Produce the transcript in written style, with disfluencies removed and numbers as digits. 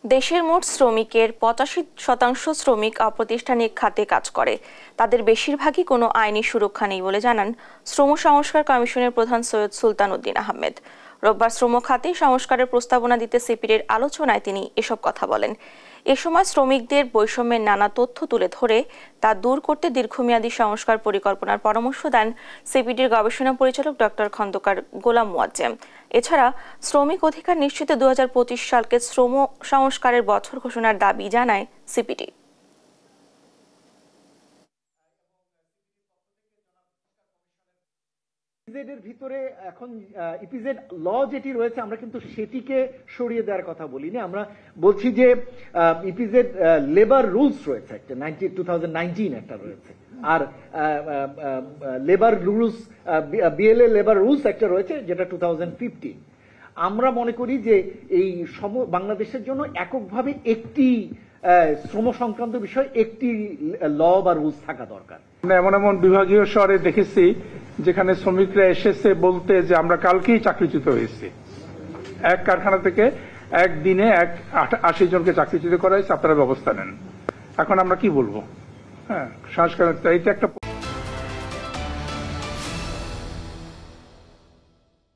দেশের মোট শ্রমিকের 85% শ্রমিক অপ্রাতিষ্ঠানিক খাতে কাজ করে। তাদের বেশিরভাগই কোনো আইনি সুরক্ষা নেই বলে জানান শ্রম সংস্কার কমিশনের প্রধান সৈয়দ সুলতান উদ্দিন আহমেদ। রোববার শ্রম খাতে সংস্কারের প্রস্তাবনা দিতে সিপিডির আলোচনায় তিনি এসব কথা বলেন। এ সময় শ্রমিকদের বৈষম্যের নানা তথ্য তুলে ধরে তা দূর করতে দীর্ঘমেয়াদী সংস্কার পরিকল্পনার পরামর্শ দেন সিপিডির গবেষণা পরিচালক ডক্টর খন্দকার গোলাম মুয়াজ্জেম। এছাড়া শ্রমিক অধিকার নিশ্চিতে 2025 সালকে শ্রম সংস্কারের বছর ঘোষণার দাবি জানায় সিপিডি। ইপিজেডের ভিতরে এখন ইপিজেড ল যেটি রয়েছে আমরা কিন্তু সেটিকে সরিয়ে দেওয়ার কথা বলিনি। আমরা বলছি যে ইপিজেড লেবার রুলস রয়েছে একটা 2019 একটা রয়েছে, আর labour rules BLA labour rules একটা রয়েছে যেটা 2015। আমরা মনে করি যে এই বাংলাদেশের জন্য এককভাবে একটি শ্রম সংক্রান্ত বিষয় একটি ল বা রুলস থাকা দরকার। এমন এমন বিভাগীয় শহরে দেখেছি যেখানে শ্রমিকরা এসেছে বলতে যে আমরা কালকেই চাকরিচ্যুত হয়েছি। এক কারখানা থেকে একদিনে 80 জনকে চাকরিচ্যুত করা হয়েছে, আপনারা ব্যবস্থা নেন। এখন আমরা কি বলবো? হ্যাঁ, সংস্কার এটা একটা